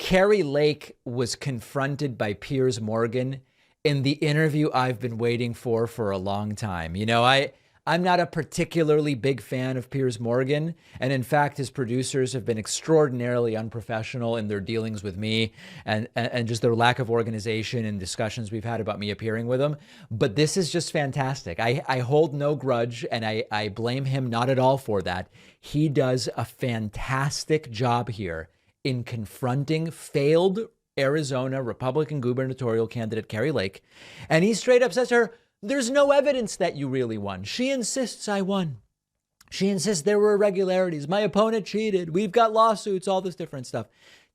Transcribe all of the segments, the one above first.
Kari Lake was confronted by Piers Morgan in the interview I've been waiting for a long time. You know, I'm not a particularly big fan of Piers Morgan. And in fact, his producers have been extraordinarily unprofessional in their dealings with me and just their lack of organization and discussions we've had about me appearing with him. But this is just fantastic. I hold no grudge, and I blame him not at all for that. He does a fantastic job here in confronting failed Arizona Republican gubernatorial candidate Kari Lake. And he straight up says to her, there's no evidence that you really won. She insists I won. She insists there were irregularities. My opponent cheated. We've got lawsuits, all this different stuff.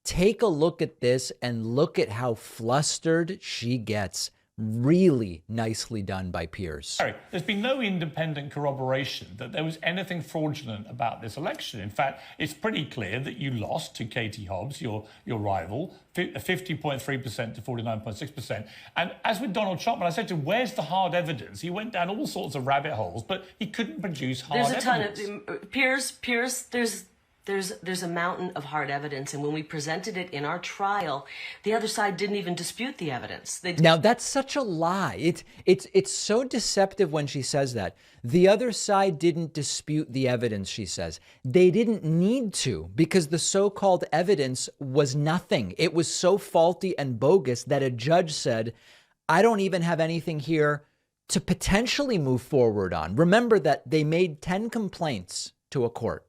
Take a look at this and look at how flustered she gets. Really nicely done by Piers. There's been no independent corroboration that there was anything fraudulent about this election. In fact, it's pretty clear that you lost to Katie Hobbs, your rival, 50.3% to 49.6%. And as with Donald Trump, when I said to him, where's the hard evidence? He went down all sorts of rabbit holes, but he couldn't produce hard evidence. There's a ton of Piers. There's a mountain of hard evidence, and when we presented it in our trial, the other side didn't even dispute the evidence. Now that's such a lie. It's so deceptive when she says that. The other side didn't dispute the evidence, she says. They didn't need to, because the so-called evidence was nothing. It was so faulty and bogus that a judge said, I don't even have anything here to potentially move forward on. Remember that they made 10 complaints to a court.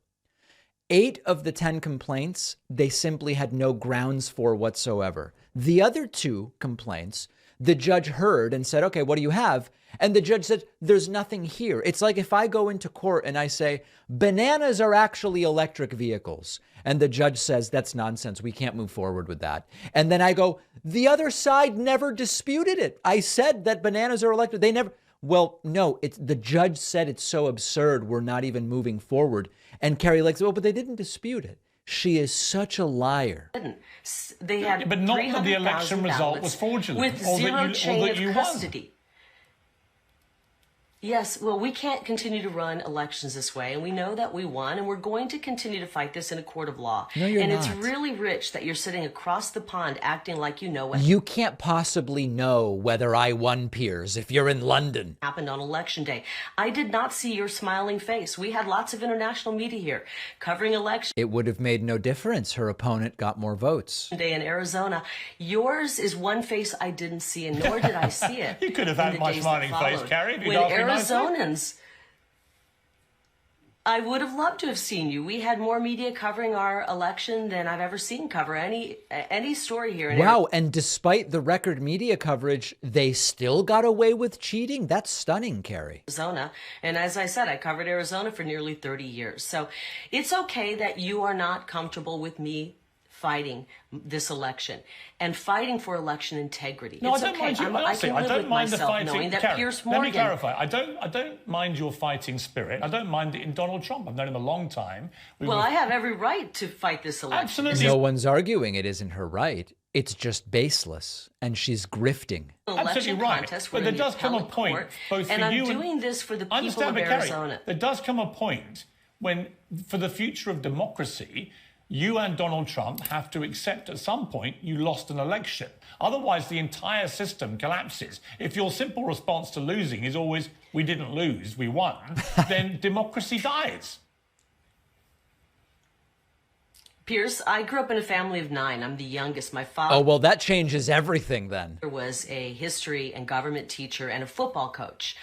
8 of the 10 complaints, they simply had no grounds for whatsoever. The other 2 complaints, the judge heard and said, okay, what do you have? And the judge said, there's nothing here. It's like if I go into court and I say, bananas are actually electric vehicles. And the judge says, that's nonsense. We can't move forward with that. And then I go, the other side never disputed it. I said that bananas are electric. They never. Well, no, the judge said it's so absurd, we're not even moving forward. And Kari Lake said, well, but they didn't dispute it. She is such a liar. They had but not that the election result was fraudulent. With zero chain of custody. Yes, well, we can't continue to run elections this way, and we know that we won, and we're going to continue to fight this in a court of law. No, you're not. It's really rich that you're sitting across the pond acting like you know what you can't possibly know whether I won, Piers, if you're in London. Happened on election day. I did not see your smiling face. We had lots of international media here covering election. It would have made no difference. Her opponent got more votes. Day in Arizona. Yours is one face I didn't see, and nor did I see it. You could have had my smiling face, Kari. When Arizonans, I would have loved to have seen you. We had more media covering our election than I've ever seen cover any story here in Wow, and despite the record media coverage, they still got away with cheating? That's stunning, Kari. Arizona. And as I said, I covered Arizona for nearly 30 years. So it's okay that you are not comfortable with me fighting this election and fighting for election integrity. No, it's I don't okay. mind you. Honestly, I don't mind the fighting. Knowing that Kari, Piers Morgan, let me clarify. I don't mind your fighting spirit. I don't mind it in Donald Trump. I've known him a long time. I have every right to fight this election. Absolutely. No one's arguing it isn't her right. It's just baseless, and she's grifting. Absolutely right. But there does come a point, both for you and... I'm doing this for the people of Arizona. There does come a point when, for the future of democracy, you and Donald Trump have to accept at some point you lost an election. Otherwise, the entire system collapses. If your simple response to losing is always, we didn't lose, we won, then democracy dies. Piers, I grew up in a family of 9. I'm the youngest. My father... Oh, well, that changes everything then. ...was a history and government teacher and a football coach.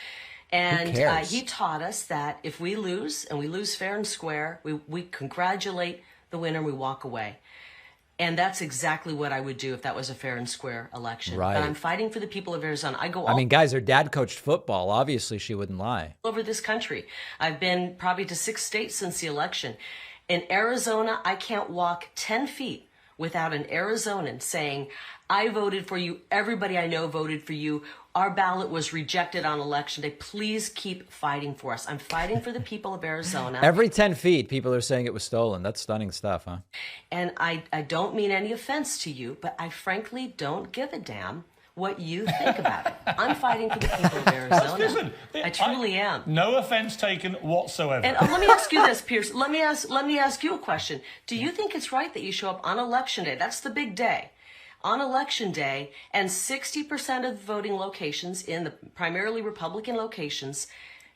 And he taught us that if we lose, and we lose fair and square, we congratulate the winner and we walk away. And that's exactly what I would do if that was a fair and square election. Right. But I'm fighting for the people of Arizona. I mean, guys, her dad coached football. Obviously, she wouldn't lie. All over this country. I've been probably to 6 states since the election. In Arizona, I can't walk 10 feet without an Arizonan saying, I voted for you. Everybody I know voted for you. Our ballot was rejected on election day. Please keep fighting for us. I'm fighting for the people of Arizona. Every 10 feet, people are saying it was stolen. That's stunning stuff, huh? And I don't mean any offense to you, but I frankly don't give a damn what you think about it. I'm fighting for the people of Arizona. Listen, I truly am. No offense taken whatsoever. And let me ask you this, Piers. Let me ask you a question. Do you think it's right that you show up on Election Day? That's the big day. On Election Day, and 60% of voting locations in the primarily Republican locations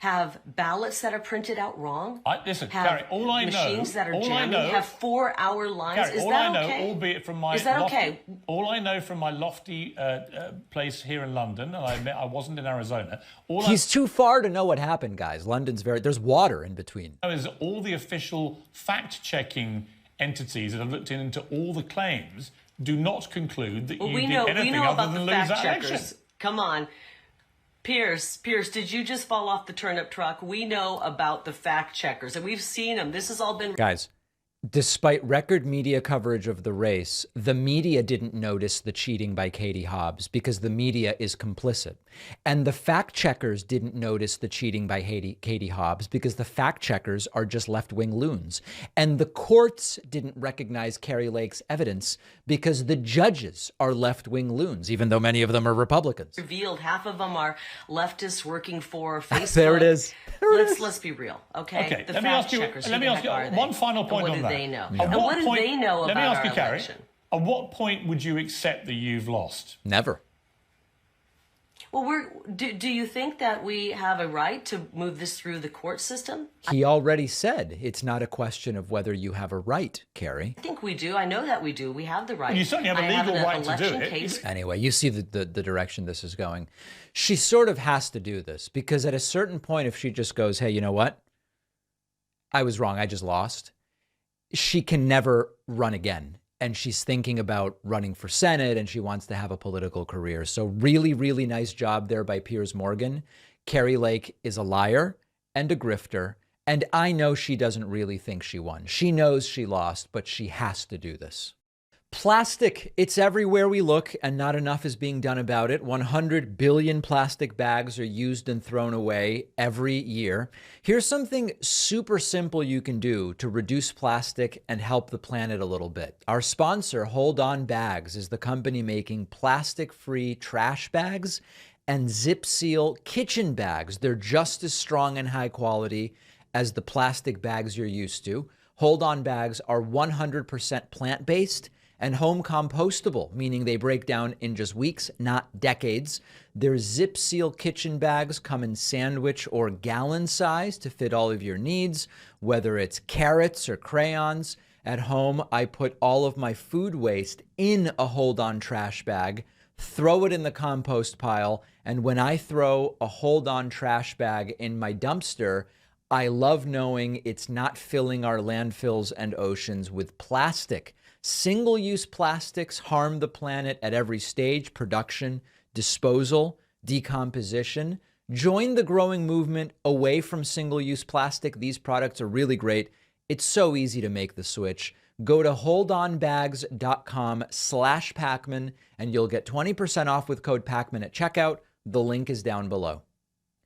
have ballots that are printed out wrong. Listen, have Kari, all I know, machines that are jamming, have 4-hour lines. Kari, Is all that I know, okay? albeit from my Is that lofty, okay? all I know from my lofty place here in London, and I admit I wasn't in Arizona. He's too far to know what happened, guys. London's there's water in between. Is all the official fact-checking entities that have looked into all the claims do not conclude that you did anything other than lose that election. Come on. Piers, did you just fall off the turnip truck? We know about the fact checkers, and we've seen them. This has all been... Guys, despite record media coverage of the race, the media didn't notice the cheating by Katie Hobbs because the media is complicit. And the fact checkers didn't notice the cheating by Katie Hobbs because the fact checkers are just left-wing loons. And the courts didn't recognize Kari Lake's evidence because the judges are left-wing loons, even though many of them are Republicans. Revealed half of them are leftists working for Facebook. There it is. Let's be real, okay? The let me ask you one final point on that. What do they know? Yeah. And what do they know about our election? Kari, at what point would you accept that you've lost? Never. Well, do you think that we have a right to move this through the court system? He already said it's not a question of whether you have a right, Kari. I think we do. I know that we do. We have the right. Well, you certainly have a legal right to do it. Anyway, you see the direction this is going. She sort of has to do this because at a certain point, if she just goes, hey, you know what? I was wrong. I just lost. She can never run again. And she's thinking about running for Senate and she wants to have a political career. So really, really nice job there by Piers Morgan. Kari Lake is a liar and a grifter. And I know she doesn't really think she won. She knows she lost, but she has to do this. Plastic, it's everywhere we look and not enough is being done about it. 100 billion plastic bags are used and thrown away every year. Here's something super simple you can do to reduce plastic and help the planet a little bit. Our sponsor, Hold On Bags, is the company making plastic-free trash bags and zip seal kitchen bags. They're just as strong and high quality as the plastic bags you're used to. Hold On bags are 100% plant-based and home compostable, meaning they break down in just weeks, not decades. Their zip seal kitchen bags come in sandwich or gallon size to fit all of your needs, whether it's carrots or crayons. At home, I put all of my food waste in a Hold On trash bag, throw it in the compost pile, and when I throw a Hold On trash bag in my dumpster, I love knowing it's not filling our landfills and oceans with plastic. Single-use plastics harm the planet at every stage: production, disposal, decomposition. Join the growing movement away from single-use plastic. These products are really great. It's so easy to make the switch. Go to holdonbags.com/Pacman and you'll get 20% off with code Pacman at checkout. The link is down below.